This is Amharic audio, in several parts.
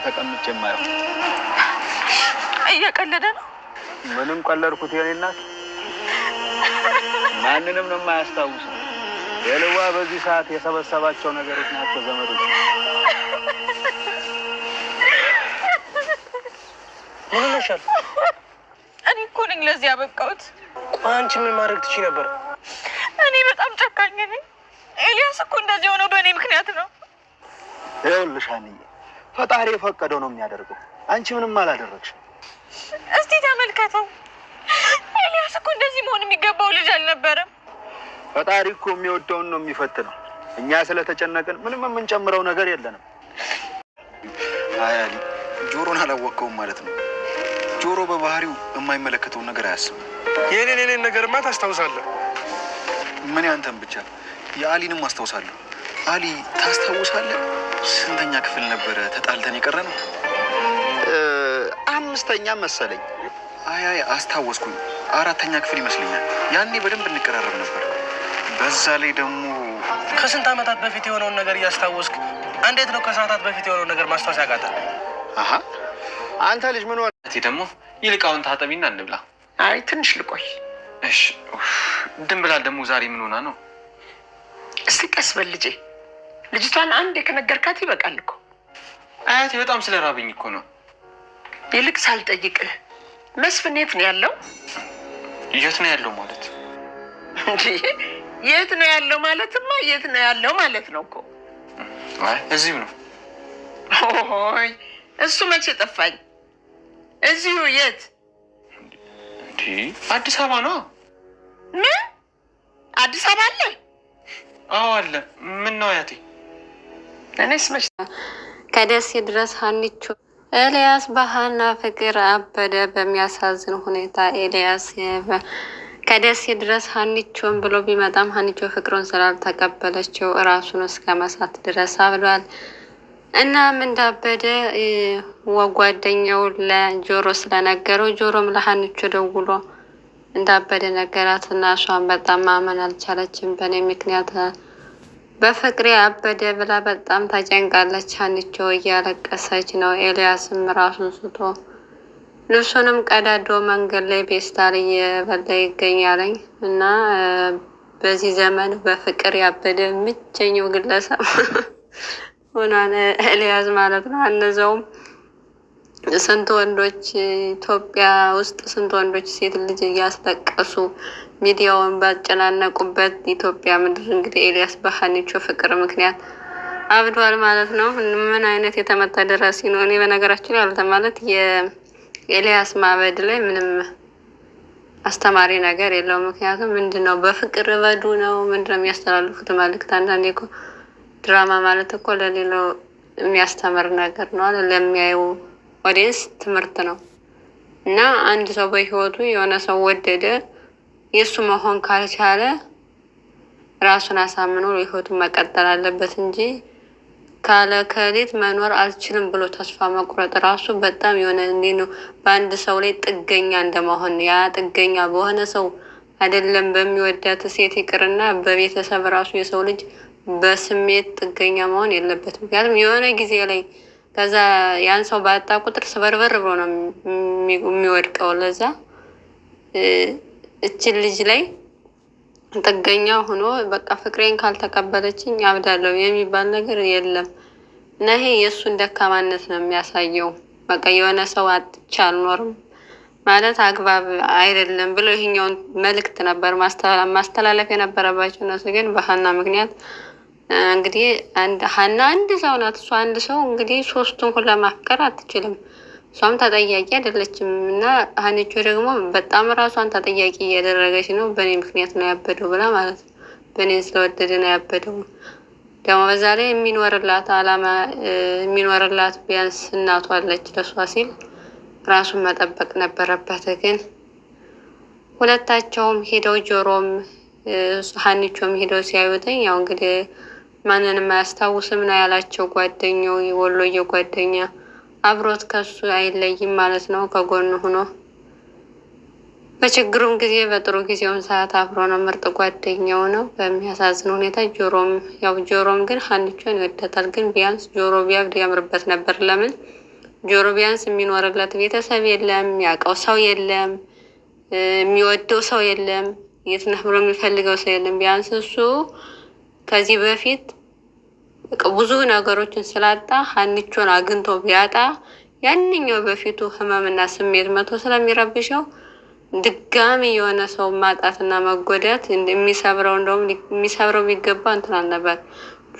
ተቀምጬ የማየው። እየቀለደ ነው። ምንም ቀለድኩት የኔ እናት? ማንንም ነው የማያስታውሰው። የልዋ በዚህ ሰዓት የሰበሰባቸው ነገሮች ናቸው ዘመዶች። ምን ሆነሻል? እኔ እኮ ነኝ ለዚህ ያበቃሁት። አንቺ ምን ማድረግ ትችይ ነበር? እኔ በጣም ጨካኝ ነኝ። ኤልያስ እኮ እንደዚህ ሆነው በእኔ ምክንያት ነው። ይኸውልሽ አንዬ፣ ፈጣሪ የፈቀደው ነው የሚያደርገው። አንቺ ምንም አላደረግሽም። እስቲ ተመልከተው። ኤልያስ እኮ እንደዚህ መሆን የሚገባው ልጅ አልነበረም። ፈጣሪ እኮ የሚወደውን ነው የሚፈትነው። እኛ ስለተጨነቅን ምንም የምንጨምረው ነገር የለንም። አይ አሊ፣ ጆሮን አላወቀውም ማለት ነው። ጆሮ በባህሪው የማይመለከተውን ነገር አያስብም። የኔን ነገርማ ታስታውሳለህ። ምን ያንተን ብቻ የአሊንም አስታውሳለሁ። አሊ ታስታውሳለህ? ስንተኛ ክፍል ነበረ ተጣልተን የቀረ ነው? አምስተኛ መሰለኝ። አይ አስታወስኩኝ። አራተኛ ክፍል ይመስለኛል። ያኔ በደንብ እንቀራረብ ነበር። በዛ ላይ ደግሞ ከስንት ዓመታት በፊት የሆነውን ነገር እያስታወስክ እንዴት ነው ከሰዓታት በፊት የሆነውን ነገር ማስታወስ ያቃተህ? አሀ አንተ ልጅ ምን ወጣቲ ደግሞ ይልቃውን ታጠቢና እንብላ። አይ ትንሽ ልቆይ። እሺ ድንብላል ደግሞ ዛሬ ምን ሆና ነው? እስቲ ቀስ በል ልጄ። ልጅቷን አንዴ ከነገርካት ይበቃል እኮ። አያቴ በጣም ስለራበኝ እኮ ነው። ይልቅ ሳልጠይቅህ መስፍን የት ነው ያለው? የት ነው ያለው ማለት? የት ነው ያለው ማለትማ የት ነው ያለው ማለት ነው እኮ። አይ እዚሁ ነው። ኦይ እሱ መቼ ጠፋኝ? እዚሁ የት? አዲስ አበባ ነው። ምን አዲስ አበባ አለ? አዎ አለ። ምን ነው አያቴ? እኔስ መች ከደሴ ድረስ ሀኒቾ ኤልያስ በሀና ፍቅር አበደ። በሚያሳዝን ሁኔታ ኤልያስ ከደሴ ድረስ ሀኒቾን ብሎ ቢመጣም ሀኒቾ ፍቅሩን ስላልተቀበለችው እራሱን እስከ መሳት ድረስ አብሏል። እናም እንዳበደ ጓደኛው ለጆሮ ስለነገረው ጆሮም ለሀኒቾ ደውሎ እንዳበደ ነገራት እና እሷን በጣም ማመን አልቻለችም። በእኔ ምክንያት በፍቅሬ አበደ ብላ በጣም ተጨንቃለች። ሀኒቾ እያለቀሰች ነው። ኤልያስም ራሱን ስቶ ልብሱንም ቀዳዶ መንገድ ላይ ፔስታል እየበላ ይገኛለኝ እና በዚህ ዘመን በፍቅር ያበደ ብቸኛው ግለሰብ ሆኗል ኤልያስ ማለት ነው። እነዛውም ስንት ወንዶች ኢትዮጵያ ውስጥ ስንት ወንዶች ሴት ልጅ እያስለቀሱ ሚዲያውን ባጨናነቁበት ኢትዮጵያ ምድር እንግዲህ ኤልያስ በሀኒቾ ፍቅር ምክንያት አብዷል ማለት ነው። ምን አይነት የተመታ ደራሲ ነው! እኔ በነገራችን ያልተ ማለት የኤልያስ ማበድ ላይ ምንም አስተማሪ ነገር የለውም። ምክንያቱም ምንድነው በፍቅር በዱ ነው ምንድነው የሚያስተላልፉት መልእክት። አንዳንዴ እኮ ድራማ ማለት እኮ ለሌላው የሚያስተምር ነገር ነው፣ ለሚያዩ ኦዲየንስ ትምህርት ነው። እና አንድ ሰው በህይወቱ የሆነ ሰው ወደደ የሱ መሆን ካልቻለ ራሱን አሳምኖ ህይወቱን መቀጠል አለበት እንጂ ካለ ከሌት መኖር አልችልም ብሎ ተስፋ መቁረጥ ራሱ በጣም የሆነ እንዴ ነው በአንድ ሰው ላይ ጥገኛ እንደመሆን። ያ ጥገኛ በሆነ ሰው አይደለም በሚወዳት ሴት ይቅርና በቤተሰብ ራሱ የሰው ልጅ በስሜት ጥገኛ መሆን የለበትም። ምክንያቱም የሆነ ጊዜ ላይ ከዛ ያን ሰው ባጣ ቁጥር ስበርበር ብሎ ነው የሚወድቀው። ለዛ እችን ልጅ ላይ ጥገኛ ሆኖ በቃ ፍቅሬን ካልተቀበለችኝ አብዳለሁ የሚባል ነገር የለም እና ይሄ የእሱን ደካማነት ነው የሚያሳየው። በቃ የሆነ ሰው አጥቻ አልኖርም ማለት አግባብ አይደለም ብሎ ይሄኛውን መልእክት ነበር ማስተላለፍ የነበረባቸው። እነሱ ግን በሀና ምክንያት እንግዲህ ሀና አንድ ሰው ናት። እሷ አንድ ሰው እንግዲህ ሶስቱን ሁላ ማፍቀር አትችልም። እሷም ተጠያቂ አይደለችም እና ሀኒቾ ደግሞ በጣም ራሷን ተጠያቂ እያደረገች ነው። በእኔ ምክንያት ነው ያበደው ብላ ማለት ነው። በእኔ ስለወደደ ነው ያበደው። ደግሞ በዛ ላይ የሚኖርላት አላማ የሚኖርላት ቢያንስ እናቷ አለች። ለሷ ሲል ራሱን መጠበቅ ነበረበት። ግን ሁለታቸውም ሄደው ጆሮም ሀኒቾም ሄደው ሲያዩትኝ ያው እንግዲህ ማንንም አያስታውስም ነው ያላቸው። ጓደኛው የወሎዬ ጓደኛ አብሮት ከሱ አይለይም ማለት ነው። ከጎኑ ሆኖ በችግሩም ጊዜ በጥሩ ጊዜውን ሰዓት አብሮ ነው። ምርጥ ጓደኛው ነው። በሚያሳዝን ሁኔታ ጆሮም ግን ሀኒቾን ይወዳታል። ግን ቢያንስ ጆሮ ቢያብድ ያምርበት ነበር። ለምን ጆሮ ቢያንስ የሚኖርለት ቤተሰብ የለም፣ የሚያውቀው ሰው የለም፣ የሚወደው ሰው የለም፣ የት ነህ ብሎ የሚፈልገው ሰው የለም። ቢያንስ እሱ ከዚህ በፊት ብዙ ነገሮችን ስላጣ ሀኒቾን አግኝቶ ቢያጣ ያንኛው በፊቱ ህመምና ስሜት መቶ ስለሚረብሸው ድጋሚ የሆነ ሰው ማጣትና መጎዳት የሚሰብረው እንደውም የሚሰብረው ቢገባ እንትን ነበር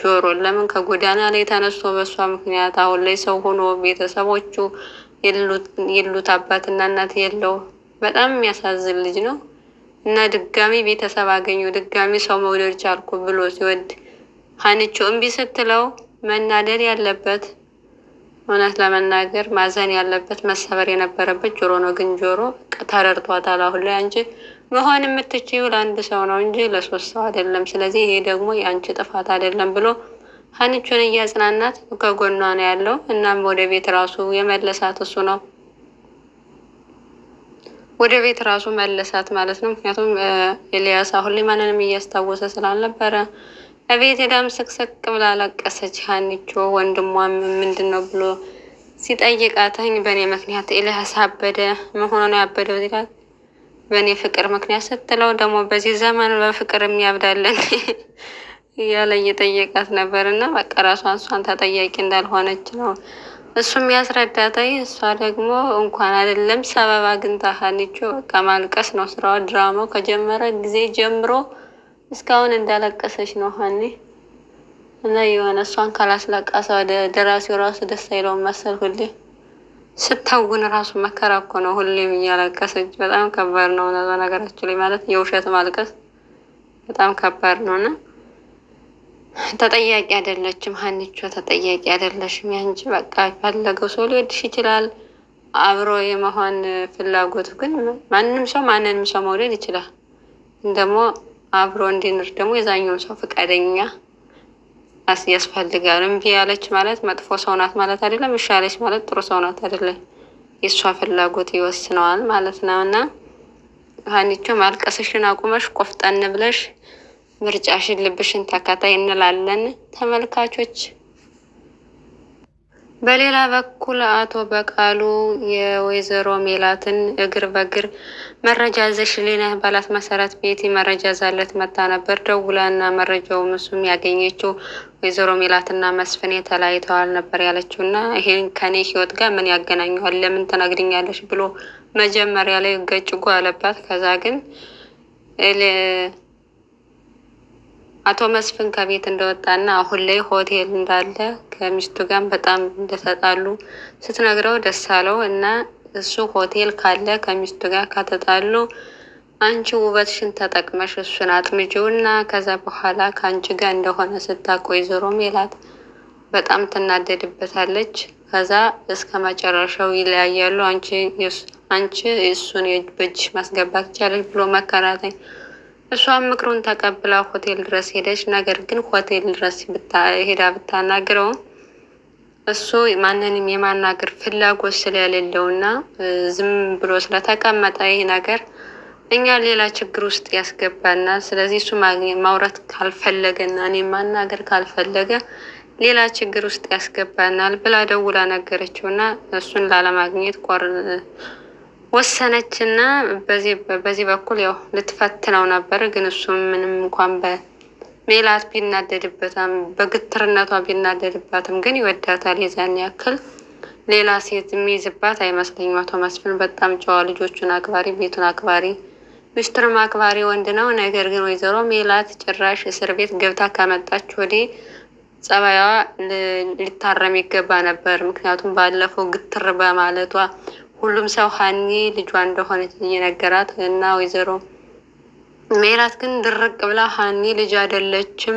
ጆሮ። ለምን ከጎዳና ላይ ተነስቶ በሷ ምክንያት አሁን ላይ ሰው ሆኖ ቤተሰቦቹ የሉት አባትና እናት የለው። በጣም የሚያሳዝን ልጅ ነው እና ድጋሚ ቤተሰብ አገኘው፣ ድጋሚ ሰው መውደድ ቻልኩ ብሎ ሲወድ ሀኒቾ እምቢ ስትለው መናደድ ያለበት እውነት ለመናገር ማዘን ያለበት መሰበር የነበረበት ጆሮ ነው። ግን ጆሮ ተረድቷታል። አሁን ላይ አንቺ መሆን የምትችይው ለአንድ ሰው ነው እንጂ ለሶስት ሰው አይደለም። ስለዚህ ይሄ ደግሞ የአንቺ ጥፋት አይደለም ብሎ ሀኒቾን እያጽናናት ከጎኗ ነው ያለው። እናም ወደ ቤት ራሱ የመለሳት እሱ ነው። ወደ ቤት ራሱ መለሳት ማለት ነው። ምክንያቱም ኤልያስ አሁን ላይ ማንንም እያስታወሰ ስላልነበረ እቤት ሄዳም ስቅስቅ ብላ አለቀሰች። ሀኒቾ ወንድሟም ምንድን ነው ብሎ ሲጠይቃተኝ በእኔ ምክንያት ኤልያስ አበደ መሆኑ ነው ያበደው ይላል። በእኔ ፍቅር ምክንያት ስትለው ደግሞ በዚህ ዘመን በፍቅር የሚያብዳለን እያለ እየጠየቃት ነበር። እና በቃ እሷን ተጠያቂ እንዳልሆነች ነው እሱም ያስረዳታኝ። እሷ ደግሞ እንኳን አይደለም ሰበብ አግኝታ ሀኒቾ በቃ ማልቀስ ነው ስራዋ። ድራማው ከጀመረ ጊዜ ጀምሮ እስካሁን እንዳለቀሰች ነው ሀኒ። እና የሆነ እሷን ካላስለቀሰ ደራሲው ራሱ ደስ አይለውም መሰል። ሁሌ ስታውን ራሱ መከራ እኮ ነው። ሁሌም እያለቀሰች በጣም ከባድ ነው። ነገራችን ላይ ማለት የውሸት ማልቀስ በጣም ከባድ ነው። እና ተጠያቂ አይደለችም ሀኒቾ፣ ተጠያቂ አይደለሽም። ያንቺ በቃ የፈለገው ሰው ሊወድሽ ይችላል። አብሮ የመሆን ፍላጎቱ ግን ማንንም ሰው ማንንም ሰው መውደድ ይችላል። ደግሞ አብሮ እንዲኖር ደግሞ የዛኛውን ሰው ፈቃደኛ ያስፈልጋል። እምቢ ያለች ማለት መጥፎ ሰው ናት ማለት አይደለም። እሺ ያለች ማለት ጥሩ ሰው ናት አይደለም። የእሷ ፍላጎት ይወስነዋል ማለት ነው። እና ሀኒቾ ማልቀስሽን አቁመሽ ቆፍጠን ብለሽ ምርጫሽን ልብሽን ተከታይ እንላለን ተመልካቾች። በሌላ በኩል አቶ በቃሉ የወይዘሮ ሜላትን እግር በእግር መረጃ ይዘሽልኝ ነህ ባላት መሰረት ቤቲ መረጃ ዛለት መጣ ነበር ደውላና መረጃው እሱም ያገኘችው ወይዘሮ ሜላትና መስፍን ተለያይተዋል ነበር ያለችውና ይሄን ከኔ ህይወት ጋር ምን ያገናኘዋል ለምን ተናግሪኛለሽ ብሎ መጀመሪያ ላይ ገጭጎ አለባት። ከዛ ግን አቶ መስፍን ከቤት እንደወጣና አሁን ላይ ሆቴል እንዳለ ከሚስቱ ጋር በጣም እንደተጣሉ ስትነግረው ደስ አለው እና እሱ ሆቴል ካለ ከሚስቱ ጋር ከተጣሉ አንቺ ውበትሽን ተጠቅመሽ እሱን አጥምጂውና ከዛ በኋላ ከአንቺ ጋር እንደሆነ ስታውቅ ወይዘሮ ሜላት በጣም ትናደድበታለች። ከዛ እስከ መጨረሻው ይለያያሉ። አንቺ እሱን በእጅሽ ማስገባት ይቻለሽ ብሎ መከራተኝ። እሷም ምክሩን ተቀብላ ሆቴል ድረስ ሄደች። ነገር ግን ሆቴል ድረስ ሄዳ ብታናግረው እሱ ማንንም የማናገር ፍላጎት ስለሌለውና ዝም ብሎ ስለተቀመጠ ይህ ነገር እኛ ሌላ ችግር ውስጥ ያስገባናል። ስለዚህ እሱ ማውራት ካልፈለገና እኔ ማናገር ካልፈለገ ሌላ ችግር ውስጥ ያስገባናል ብላ ደውላ ነገረችውና እሱን ላለማግኘት ወሰነችና በዚህ በኩል ያው ልትፈትነው ነበር። ግን እሱ ምንም እንኳን በሜላት ቢናደድበትም በግትርነቷ ቢናደድባትም ግን ይወዳታል። የዛን ያክል ሌላ ሴት የሚይዝባት አይመስለኝም። አቶ መስፍን በጣም ጨዋ፣ ልጆቹን አክባሪ፣ ቤቱን አክባሪ፣ ሚስትሩን አክባሪ ወንድ ነው። ነገር ግን ወይዘሮ ሜላት ጭራሽ እስር ቤት ገብታ ከመጣች ወዲህ ጸባይዋ ሊታረም ይገባ ነበር። ምክንያቱም ባለፈው ግትር በማለቷ ሁሉም ሰው ሀኒ ልጇ እንደሆነች እየነገራት እና ወይዘሮ ሜላት ግን ድርቅ ብላ ሀኒ ልጅ አይደለችም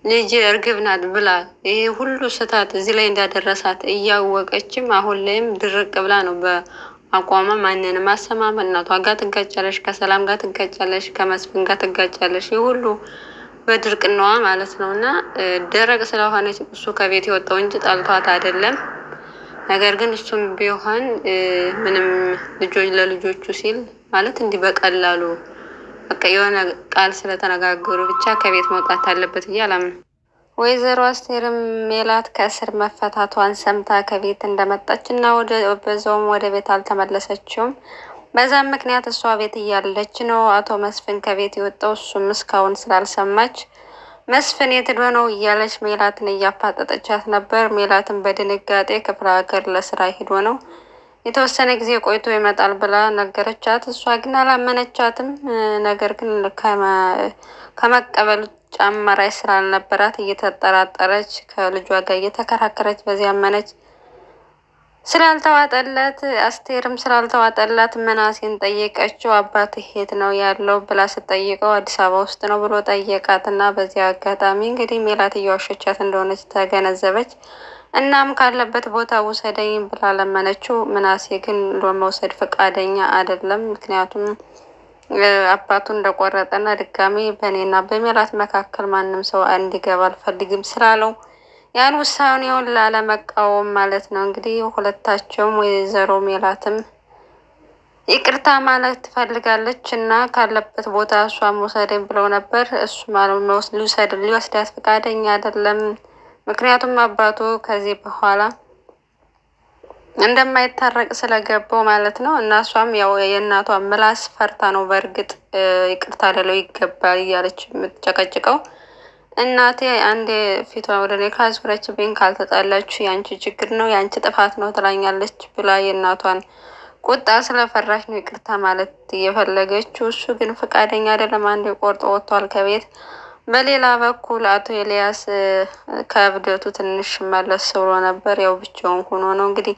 ልጅ እርግብ ናት ብላ ይሄ ሁሉ ስህተት እዚህ ላይ እንዳደረሳት እያወቀችም አሁን ላይም ድርቅ ብላ ነው በአቋሟ ማንንም አሰማም። እናቷ ጋር ትጋጫለሽ፣ ከሰላም ጋር ትጋጫለሽ፣ ከመስፍን ጋር ትጋጫለሽ። ይህ ሁሉ በድርቅናዋ ማለት ነው። እና ደረቅ ስለሆነች እሱ ከቤት የወጣው እንጂ ጠልቷት አይደለም። ነገር ግን እሱም ቢሆን ምንም ለልጆቹ ሲል ማለት እንዲህ በቀላሉ በቃ የሆነ ቃል ስለተነጋገሩ ብቻ ከቤት መውጣት አለበት ብዬ አላምንም። ወይዘሮ አስቴርም ሜላት ከእስር መፈታቷን ሰምታ ከቤት እንደመጣች እና በዛውም ወደ ቤት አልተመለሰችውም። በዛም ምክንያት እሷ ቤት እያለች ነው አቶ መስፍን ከቤት የወጣው። እሱም እስካሁን ስላልሰማች መስፍን የት ሄዶ ነው እያለች ሜላትን እያፋጠጠቻት ነበር። ሜላትን በድንጋጤ ክፍለ ሀገር ለስራ ሄዶ ነው የተወሰነ ጊዜ ቆይቶ ይመጣል ብላ ነገረቻት። እሷ ግን አላመነቻትም። ነገር ግን ከመቀበሉ ጨመራች ስላልነበራት እየተጠራጠረች ከልጇ ጋር እየተከራከረች በዚህ አመነች። ስላልተዋጠለት አስቴርም ስላልተዋጠላት ምናሴን ጠየቀችው። አባትህ የት ነው ያለው ብላ ስትጠይቀው አዲስ አበባ ውስጥ ነው ብሎ ጠየቃት እና በዚህ አጋጣሚ እንግዲህ ሜላት እየዋሸቻት እንደሆነች ተገነዘበች። እናም ካለበት ቦታ ውሰደኝ ብላ ለመነችው። ምናሴ ግን ለመውሰድ ፈቃደኛ አይደለም። ምክንያቱም አባቱ እንደቆረጠና ድጋሚ በእኔና በሜላት መካከል ማንም ሰው እንዲገባ አልፈልግም ስላለው ያን ውሳኔውን ላለመቃወም ማለት ነው። እንግዲህ ሁለታቸውም ወይዘሮ ሜላትም ይቅርታ ማለት ትፈልጋለች እና ካለበት ቦታ እሷም ውሰደኝ ብለው ነበር። እሱ ሊወስዳት ፈቃደኛ አይደለም። ምክንያቱም አባቱ ከዚህ በኋላ እንደማይታረቅ ስለገባው ማለት ነው። እና እሷም ያው የእናቷ ምላስ ፈርታ ነው በእርግጥ ይቅርታ ልለው ይገባል እያለች የምትጨቀጭቀው። እናቴ አንዴ ፊቷን ወደ እኔ ካዞረችብኝ ካልተጣላችሁ የአንቺ ችግር ነው የአንቺ ጥፋት ነው ትላኛለች ብላ የእናቷን ቁጣ ስለፈራሽ ነው ይቅርታ ማለት እየፈለገችው። እሱ ግን ፈቃደኛ አይደለም። አንዴ ቆርጦ ወጥቷል ከቤት። በሌላ በኩል አቶ ኤልያስ ከእብደቱ ትንሽ መለስ ብሎ ነበር። ያው ብቻውን ሆኖ ነው እንግዲህ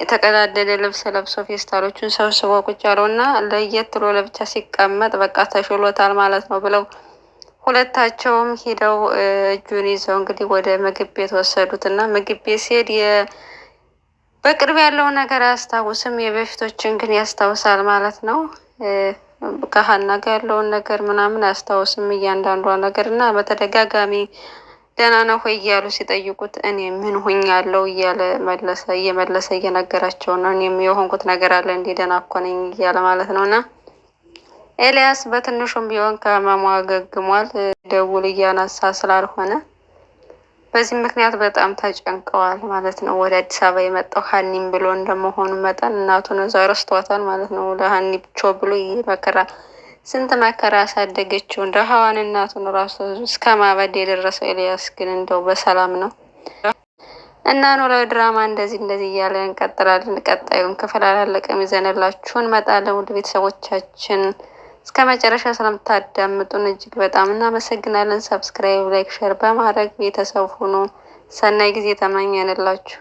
የተቀዳደደ ልብስ ለብሶ ፌስታሎቹን ሰብስቦ ቁጭ ያለው እና ለየት ብሎ ለብቻ ሲቀመጥ በቃ ተሽሎታል ማለት ነው ብለው ሁለታቸውም ሄደው እጁን ይዘው እንግዲህ ወደ ምግብ ቤት ወሰዱት እና ምግብ ቤት ሲሄድ በቅርብ ያለውን ነገር አያስታውስም፣ የበፊቶችን ግን ያስታውሳል ማለት ነው። ከሀና ጋር ያለውን ነገር ምናምን አያስታውስም እያንዳንዷ ነገር እና በተደጋጋሚ ደህና ነው ሆይ እያሉ ሲጠይቁት እኔ ምን ሆኛለሁ እያለ እየመለሰ እየነገራቸው ነው። እኔም የሆንኩት ነገር አለ እንዲህ ደህና እኮ ነኝ እያለ ማለት ነው። እና ኤልያስ በትንሹም ቢሆን ከህመሙ አገግሟል። ደውል እያነሳ ስላልሆነ በዚህ ምክንያት በጣም ተጨንቀዋል ማለት ነው። ወደ አዲስ አበባ የመጣው ሀኒም ብሎ እንደመሆኑ መጠን እናቱን እዛ ረስቷታል ማለት ነው። ለሀኒ ብቻ ብሎ ስንት መከራ ያሳደገችው እንደ ሀዋን እናቱን ራሱ እስከ ማበድ የደረሰው ኤልያስ ግን እንደው በሰላም ነው። እና ኖላዊ ድራማ እንደዚህ እያለ እንቀጥላለን። ቀጣዩን ክፍል አላለቀም፣ ይዘንላችሁ እንመጣለን። ውድ ቤተሰቦቻችን እስከ መጨረሻ ስለምታዳምጡን እጅግ በጣም እናመሰግናለን። ሰብስክራይብ፣ ላይክ፣ ሼር በማድረግ ቤተሰብ ሁኑ። ሰናይ ጊዜ ተመኘንላችሁ።